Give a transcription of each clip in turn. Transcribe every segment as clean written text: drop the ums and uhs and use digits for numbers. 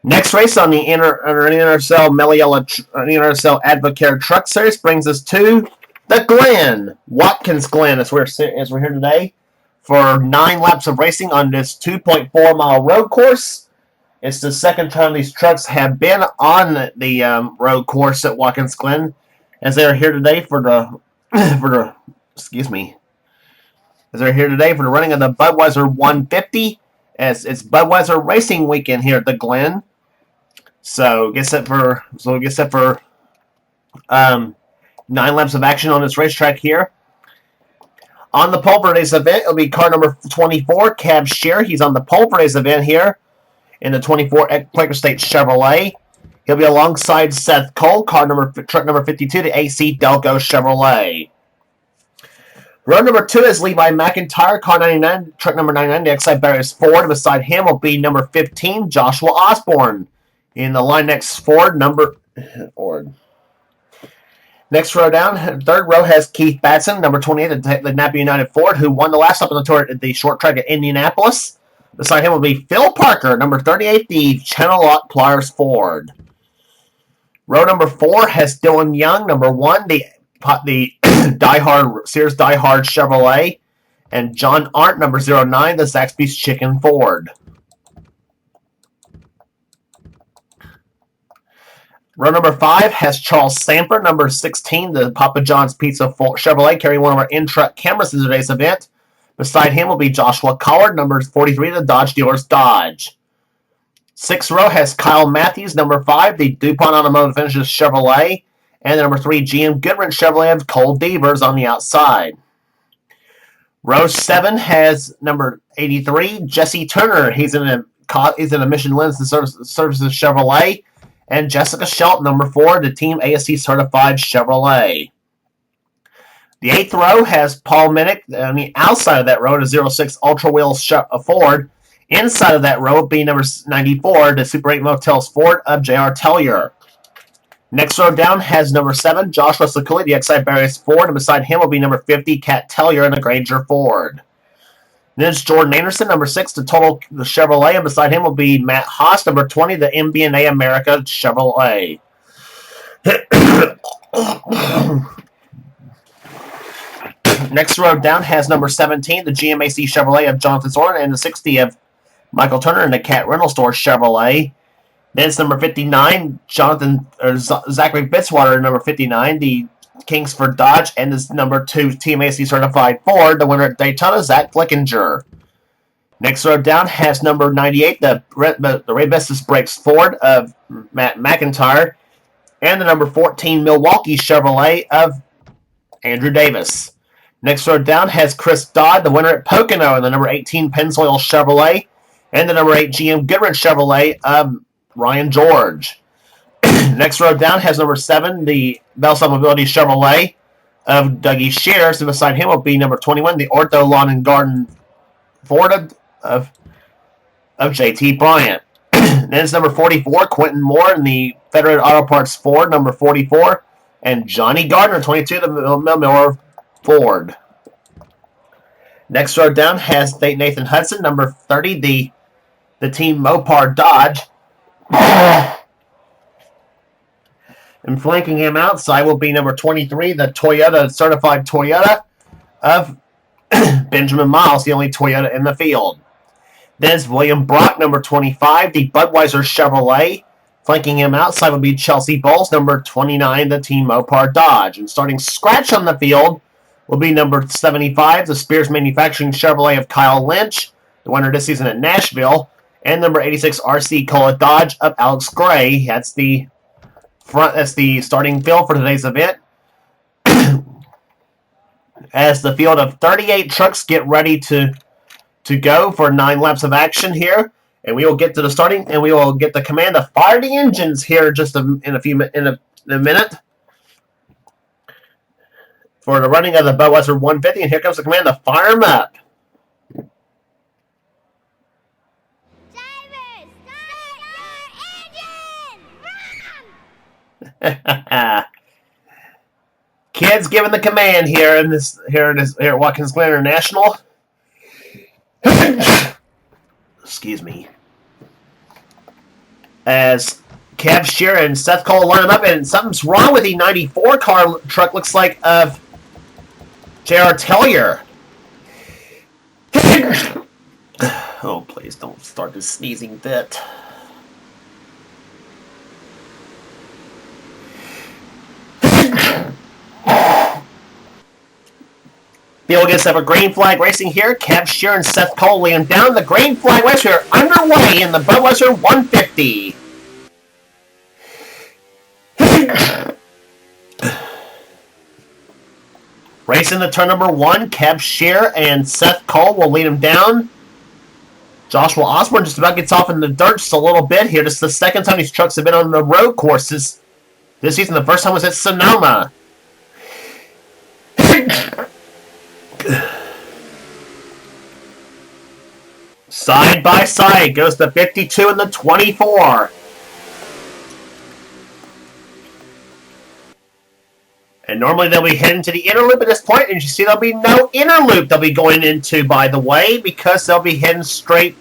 Next race on the NRSL NRSL Advocare Truck Series brings us to the Glen, Watkins Glen, as we're here today for 9 laps of racing on this 2.4-mile road course. It's the second time these trucks have been on the road course at Watkins Glen, as they are here today for the as they're here today for the running of the Budweiser 150, as it's Budweiser racing weekend here at the Glen. So get set for 9 laps of action on this racetrack here. On the pole for today's event, it'll be car number 24, Cab Shear. He's on the pole for today's event here in the 24 Quaker State Chevrolet. He'll be alongside Seth Cole, truck number 52, the AC Delco Chevrolet. Row number 2 is Levi McIntyre, car 99, truck number 99, the Excite Barriers Ford. Beside him will be number 15, Joshua Osborne. In the line next Ford. Next row down, third row has Keith Batson, number 28, the Napa United Ford, who won the last lap of the tour at the short track at Indianapolis. Beside him will be Phil Parker, number 38, the Channel Lock Pliers Ford. Row number 4 has Dylan Young, number 1, the Sears Die Hard Chevrolet, and John Arndt, number 09, the Zaxby's Chicken Ford. Row number 5 has Charles Samper, number 16, the Papa John's Pizza Chevrolet, carrying one of our in-truck cameras in today's event. Beside him will be Joshua Collard, number 43, the Dodge Dealers Dodge. 6th row has Kyle Matthews, number 5, the DuPont Automotive Finishes Chevrolet, and the number 3 GM Goodwrench Chevrolet of Cole Devers on the outside. Row 7 has number 83, Jesse Turner. He's in a Michelin Services Chevrolet. And Jessica Shelton, number 4, the Team ASC Certified Chevrolet. The 8th row has Paul Minnick. On the outside of that row, the 06 Ultra Wheels Ford. Inside of that row will be number 94, the Super 8 Motels Ford of J.R. Tellier. Next row down has number 7, Joshua Sakuli, the Excite Barriers Ford. And beside him will be number 50, Kat Tellier, and the Granger Ford. Then it's Jordan Anderson, number 6, the Chevrolet, and beside him will be Matt Haas, number 20, the MB&A America Chevrolet. Next row down has number 17, the GMAC Chevrolet of Jonathan Soren, and the 60 of Michael Turner and the Cat Rental Store Chevrolet. Then it's number 59, Zachary Fitzwater, number 59, the Kingsford Dodge, and this number 2 TMAC Certified Ford, the winner at Daytona, Zach Flickinger. Next row down has number 98, the Ray Bestis Brakes Ford of Matt McIntyre, and the number 14 Milwaukee Chevrolet of Andrew Davis. Next row down has Chris Dodd, the winner at Pocono, and the number 18 Pennzoil Chevrolet, and the number 8 GM Goodwrench Chevrolet of Ryan George. Next row down has number 7, the Bellside Mobility Chevrolet of Dougie Shears, and beside him will be number 21, the Ortho Lawn and Garden Ford of JT Bryant. Then it's number 44, Quentin Moore, in the Federated Auto Parts Ford, number 44, and Johnny Gardner, 22, the Miller Ford. Next row down has Nathan Hudson, number 30, the Team Mopar Dodge. And flanking him outside will be number 23, the Toyota Certified Toyota of Benjamin Miles, the only Toyota in the field. Then it's William Brock, number 25, the Budweiser Chevrolet. Flanking him outside will be Chelsea Bowles, number 29, the Team Mopar Dodge. And starting scratch on the field will be number 75, the Spears Manufacturing Chevrolet of Kyle Lynch, the winner this season at Nashville. And number 86, RC Cola Dodge of Alex Gray. That's the starting field for today's event. As the field of 38 trucks get ready to go for 9 laps of action here, and we will get to the starting, and we will get the command to fire the engines here just in a minute for the running of the Budweiser 150. And here comes the command to fire them up. Kids giving the command here at Watkins Glen International. Excuse me. as Kev Shearer and Seth Cole line them up, and something's wrong with the 94 car truck, looks like, of J.R. Tellier. Oh, please don't start this sneezing fit. Bill gets up a green flag racing here. Kev Shearer and Seth Cole laying down. The green flag race here underway in the Budweiser 150. Racing the turn number 1, Kev Shearer and Seth Cole will lead him down. Joshua Osborne just about gets off in the dirt just a little bit here. This is the second time these trucks have been on the road courses this season. The first time was at Sonoma. Side by side goes the 52 and the 24. And normally they'll be heading to the inner loop at this point, and you see there'll be no inner loop they'll be going into, by the way, because they'll be heading straight,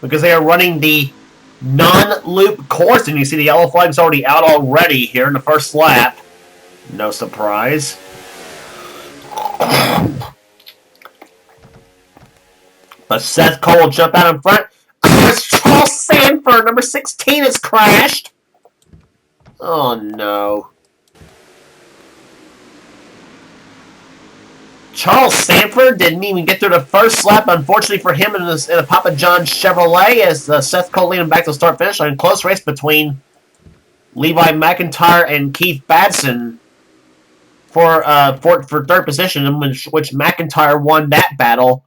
because they are running the non-loop course, and you see the yellow flag's already out already here in the first lap. No surprise. But Seth Cole jump out in front. It's Charles Sanford, number 16, has crashed. Oh, no. Charles Sanford didn't even get through the first lap, unfortunately for him, in a Papa John's Chevrolet, as Seth Cole leading back to the start-finish line. Close race between Levi McIntyre and Keith Badson for third position, in which McIntyre won that battle.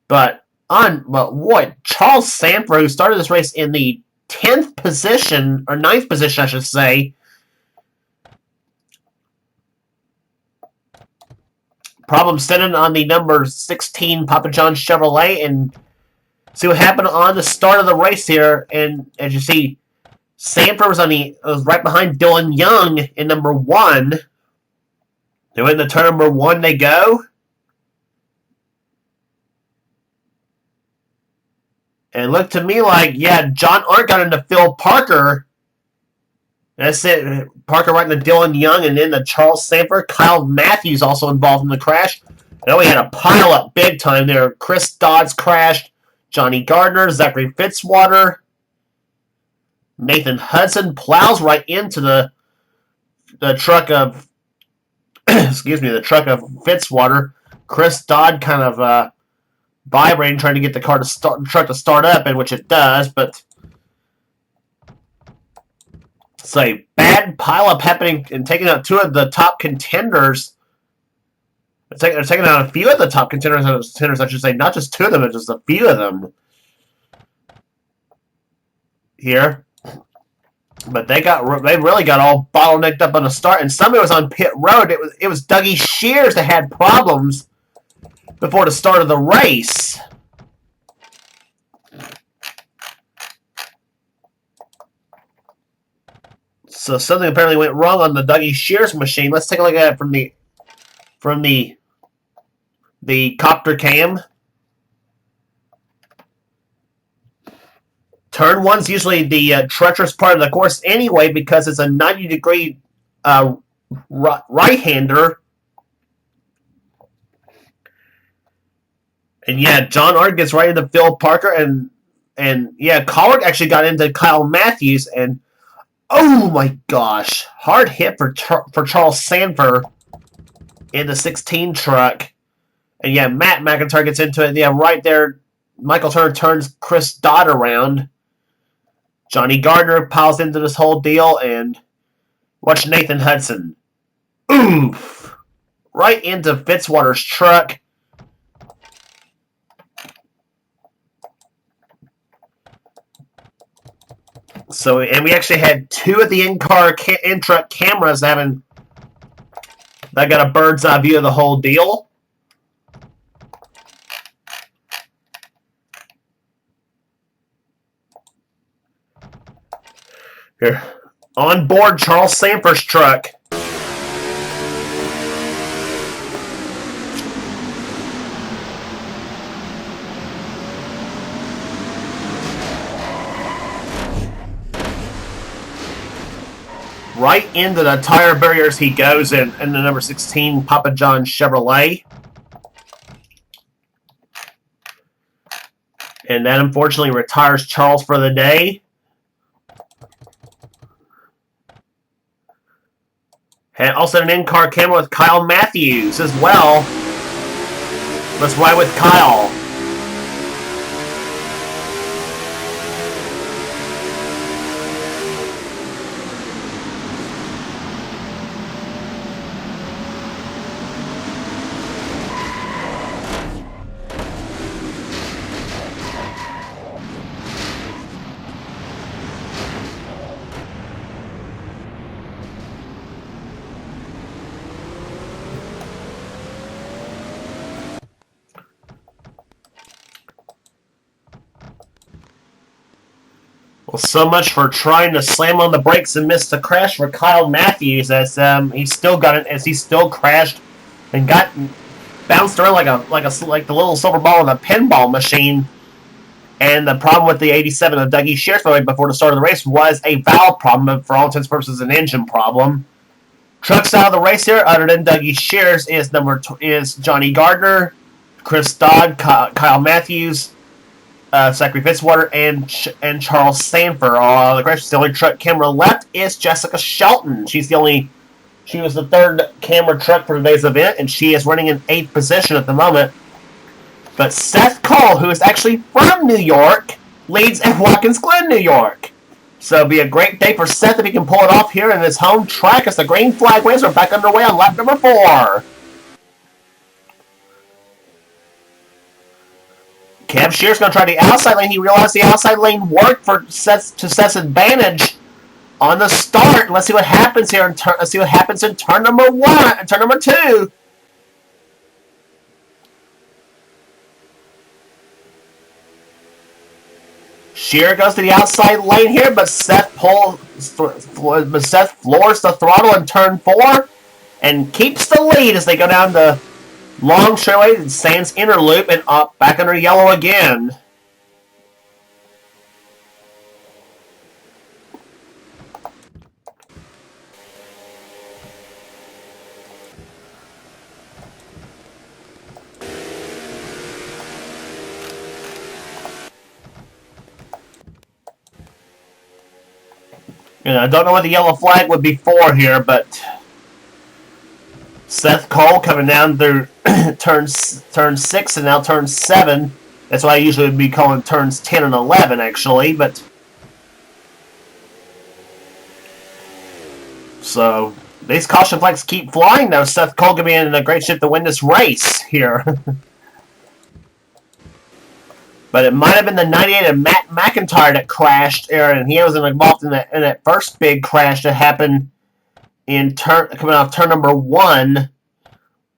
But what, Charles Sanford, who started this race in the 10th position, or 9th position, I should say, problem sitting on the number 16 Papa John's Chevrolet, and see what happened on the start of the race here. And as you see, Sanford was right behind Dylan Young in number 1. They went into turn number 1, they go. And it looked to me like, yeah, John Arndt got into Phil Parker. That's it. Parker right into Dylan Young, and then the Charles Sanford. Kyle Matthews also involved in the crash. And we had a pile up big time there. Chris Dodds crashed. Johnny Gardner, Zachary Fitzwater. Nathan Hudson plows right into the truck of the truck of Fitzwater. Chris Dodd kind of vibrating, trying to get the truck to start up, in which it does, but it's a bad pileup happening and taking out two of the top contenders. They're taking out a few of the top contenders, I should say, not just two of them, but just a few of them here. But they really got all bottlenecked up on the start, and somebody was on pit road. It was Dougie Shears that had problems before the start of the race. So something apparently went wrong on the Dougie Shears machine. Let's take a look at it from the copter cam. Turn 1's usually the treacherous part of the course anyway, because it's a 90-degree right-hander. And yeah, John Arndt gets right into Phil Parker, and yeah, Collard actually got into Kyle Matthews, and oh my gosh, hard hit for Charles Sanford in the 16 truck. And yeah, Matt McIntyre gets into it. Yeah, right there, Michael Turner turns Chris Dodd around. Johnny Gardner piles into this whole deal, and watch Nathan Hudson. Oof! Right into Fitzwater's truck. So, and we actually had two of the in-truck cameras that got a bird's eye view of the whole deal. Here, on board Charles Sanford's truck. Right into the tire barriers he goes in the number 16 Papa John Chevrolet. And that unfortunately retires Charles for the day. And also an in-car camera with Kyle Matthews as well. Let's ride with Kyle. Well, so much for trying to slam on the brakes and miss the crash for Kyle Matthews, as he still crashed and got bounced around like the little silver ball in a pinball machine. And the problem with the 87 of Dougie Shears before the start of the race was a valve problem, but for all intents and purposes, an engine problem. Trucks out of the race here, other than Dougie Shears, is Johnny Gardner, Chris Dodd, Kyle Matthews, Zachary Fitzwater, and Charles Sanford. The crash. The only truck camera left is Jessica Shelton. She was the third camera truck for today's event, and she is running in 8th position at the moment. But Seth Cole, who is actually from New York, leads at Watkins Glen, New York. So it'll be a great day for Seth if he can pull it off here in his home track as the green flag waves are back underway on lap number 4. Kev Shear's going to try the outside lane. He realized the outside lane worked to Seth's advantage on the start. Let's see what happens here. Let's see what happens in turn number 1 and turn number 2. Shear goes to the outside lane here, but Seth floors the throttle in turn 4 and keeps the lead as they go down the long straightaway and Sands inner loop and up back under yellow again. I don't know what the yellow flag would be for here, but Seth Cole coming down through turn 6 and now turn 7. That's why I usually would be calling turns 10 and 11, actually. But so these caution flags keep flying now. Seth Cole going to be in a great shape to win this race here. But it might have been the 98 of Matt McIntyre that crashed, and he was involved in that first big crash that happened coming off turn number 1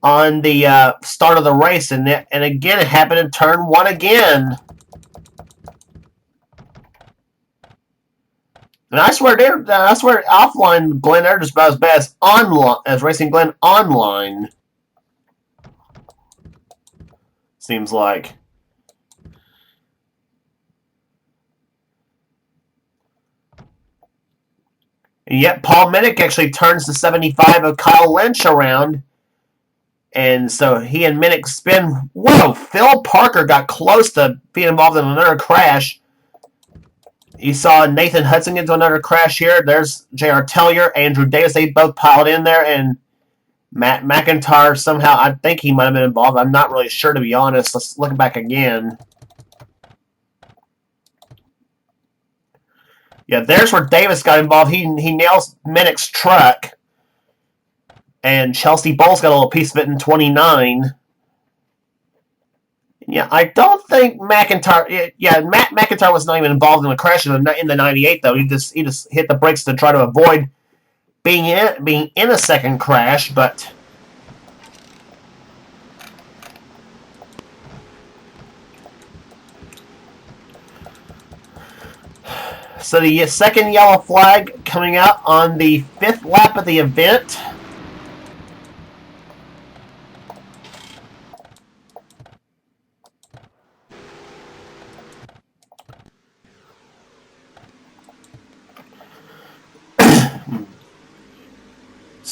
on the start of the race, and again it happened in turn 1 again. And I swear offline Glen are just about as bad as Racing Glen online. Seems like. And yet Paul Minnick actually turns the 75 of Kyle Lynch around. And so he and Minnick spin. Whoa, Phil Parker got close to being involved in another crash. You saw Nathan Hudson get into another crash here. There's J.R. Tellier, Andrew Davis. They both piled in there. And Matt McIntyre somehow, I think he might have been involved. I'm not really sure, to be honest. Let's look back again. Yeah, there's where Davis got involved. He nails Minnick's truck. And Chelsea Bowles got a little piece of it in 29. Yeah, I don't think McIntyre... Yeah, Matt McIntyre was not even involved in the crash in the 98, though. He just hit the brakes to try to avoid being in a second crash, but... So the second yellow flag coming out on the 5th lap of the event.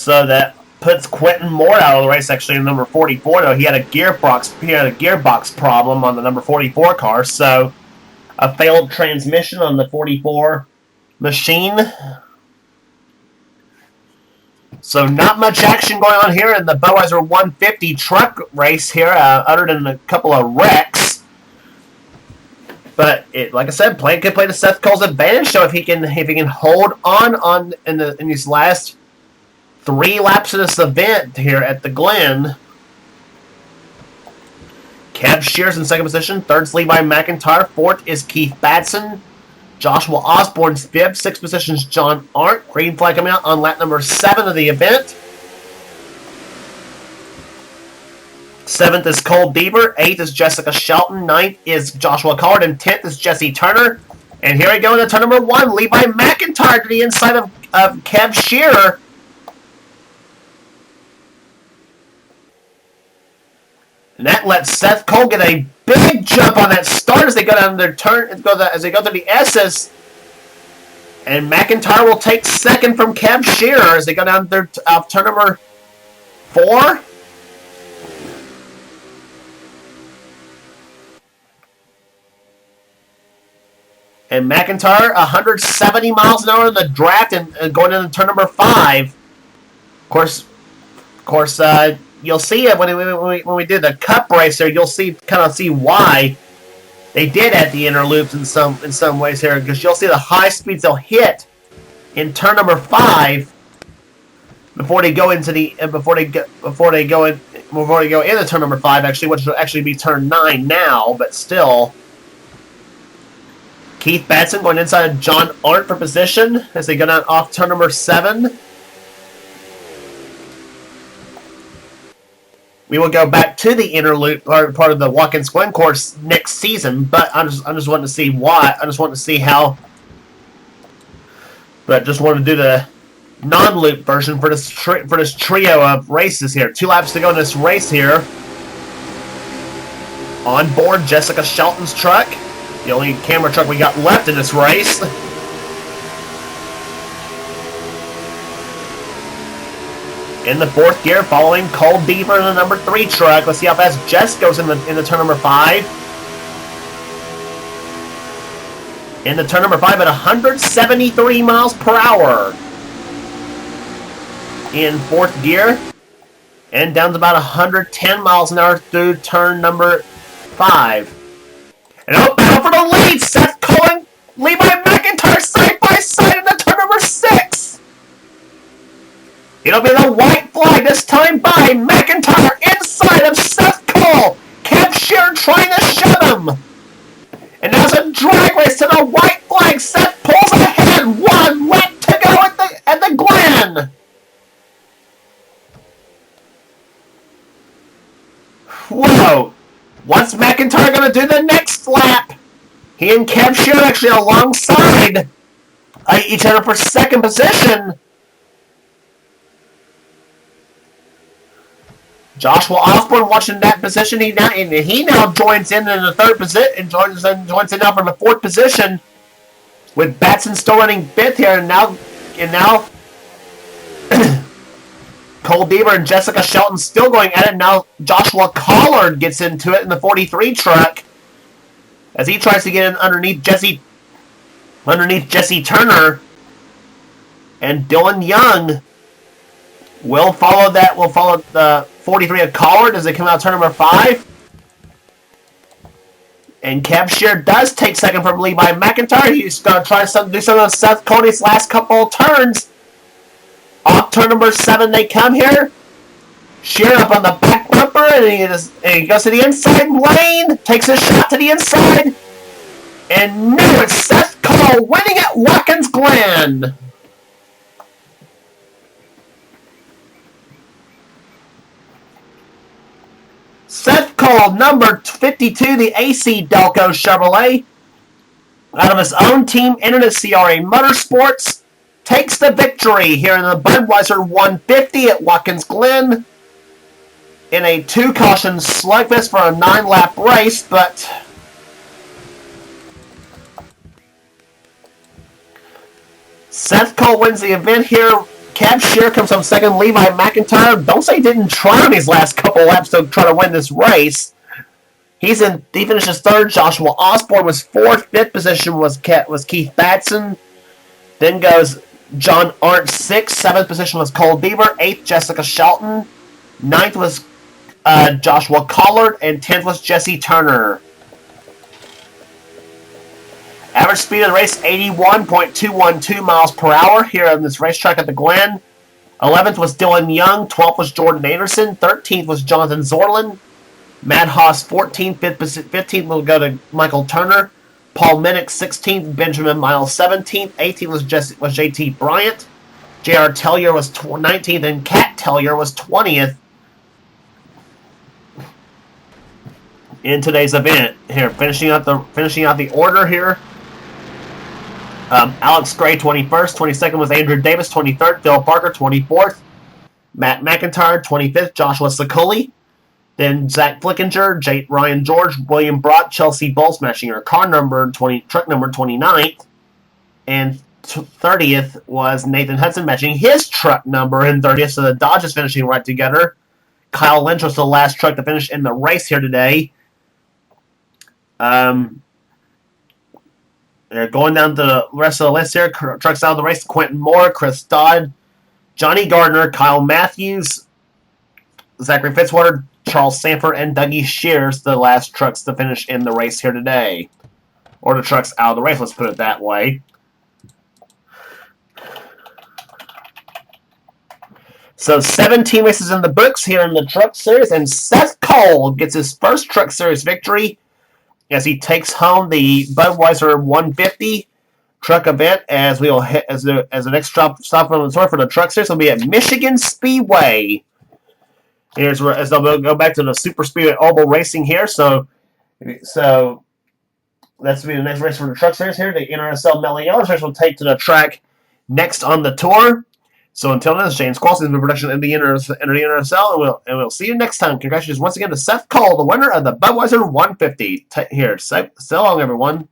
So that puts Quentin Moore out of the race. Actually, in number 44, though, he had a gearbox problem on the number 44 car. So a failed transmission on the 44 machine. So not much action going on here in the Budweiser 150 truck race here, other than a couple of wrecks. But like I said, Plant could play to Seth Cole's advantage. So if he can hold on in these last 3 laps of this event here at the Glen. Kev Shears in second position. Third's Levi McIntyre. Fourth is Keith Batson. Joshua Osborne's fifth. Sixth position is John Arndt. Green flag coming out on lap number 7 of the event. 7th is Cole Bieber. 8th is Jessica Shelton. 9th is Joshua Collard. And 10th is Jesse Turner. And here we go into turn number 1. Levi McIntyre to the inside of Kev Shearer. And that lets Seth Cole get a big jump on that start as they go down their turn, as they go through the S's. And McIntyre will take second from Kev Shearer as they go down their turn number 4. And McIntyre 170 miles an hour in the draft and going into turn number 5. Of course. You'll see it when we did the Cup race there. You'll kind of see why they did add the inner loops in some ways here, because you'll see the high speeds they'll hit in turn number 5 before they go into turn number 5 actually, which will actually be turn 9 now, but still. Keith Batson going inside of John Arndt for position as they go down off turn number 7. We will go back to the inner loop part of the Watkins Glen course next season, but I just wanted to see why. I just wanted to see how. But just wanted to do the non-loop version for this trio of races here. 2 laps to go in this race here. On board Jessica Shelton's truck, the only camera truck we got left in this race. In the 4th gear, following Cole Beaver in the number 3 truck. Let's see how fast Jess goes in the turn number 5. In the turn number 5 at 173 miles per hour. In 4th gear. And down to about 110 miles an hour through turn number 5. And battle for the lead! Seth Cole and Levi McIntyre side by side in the turn number 6. It'll be the white flag this time by McIntyre inside of Seth Cole. Kev Shearer trying to shut him. And now it's a drag race to the white flag. Seth pulls ahead. 1 lap to go at the Glen. Whoa. What's McIntyre going to do the next lap? He and Kev Shearer actually alongside each other for second position. Joshua Osborne watching that position. He now joins in the third position and joins in now from the 4th position, with Batson still running 5th here, and now Cole Beaver and Jessica Shelton still going at it. Now Joshua Collard gets into it in the 43 truck as he tries to get in underneath Jesse Turner, and Dylan Young will follow the 43 of Collard as they come out turn number 5. And Kev Shearer does take second from Levi McIntyre. He's going to try to do some of Seth Cody's last couple of turns. Off turn number 7 they come here. Shearer up on the back bumper, and he goes to the inside lane. Takes a shot to the inside. And now it's Seth Cole winning at Watkins Glen. Seth Cole, number 52, the AC Delco Chevrolet, out of his own team, NRSL Motorsports, takes the victory here in the Budweiser 150 at Watkins Glen in a 2-caution slugfest for a 9-lap race, but Seth Cole wins the event here Cab Shear comes from second. Levi McIntyre, don't say he didn't try on these last couple laps to try to win this race. He finishes third. Joshua Osborne was fourth. Fifth position was Keith Batson. Then goes John Arndt, sixth. Seventh position was Cole Beaver. Eighth, Jessica Shelton. Ninth was Joshua Collard. And 10th was Jesse Turner. Average speed of the race, 81.212 miles per hour here on this racetrack at the Glen. 11th was Dylan Young. 12th was Jordan Anderson. 13th was Jonathan Zorlin. Matt Haas, 14th. 15th will go to Michael Turner. Paul Minnick, 16th. Benjamin Miles, 17th. 18th was J.T. Bryant. J.R. Tellier was 19th. And Kat Tellier was 20th in today's event. Here, finishing out the order here. Alex Gray, 21st. 22nd was Andrew Davis. 23rd, Phil Parker. 24th, Matt McIntyre. 25th, Joshua Siculi. Then Zach Flickinger, Ryan George, William Brock, Chelsea Bowles, matching her truck number 29th. And 30th was Nathan Hudson, matching his truck number in 30th. So the Dodge is finishing right together. Kyle Lynch was the last truck to finish in the race here today. Going down to the rest of the list here, trucks out of the race: Quentin Moore, Chris Dodd, Johnny Gardner, Kyle Matthews, Zachary Fitzwater, Charles Sanford, and Dougie Shears, the last trucks to finish in the race here today. Or the trucks out of the race, let's put it that way. So 17 races in the books here in the Truck Series, and Seth Cole gets his first Truck Series victory as he takes home the Budweiser 150 truck event. As we will hit as the next stop on the tour for the Truck Series will be at Michigan Speedway. Here's where as they'll go back to the Super Speedway Oval Racing here. So that's will be the next race for the Truck Series here. The NRSL Melly Yellow Series will take to the track next on the tour. So until then, this is James Qualls in the production of the NRSL, and we'll see you next time. Congratulations once again to Seth Cole, the winner of the Budweiser 150. Here, so long, everyone.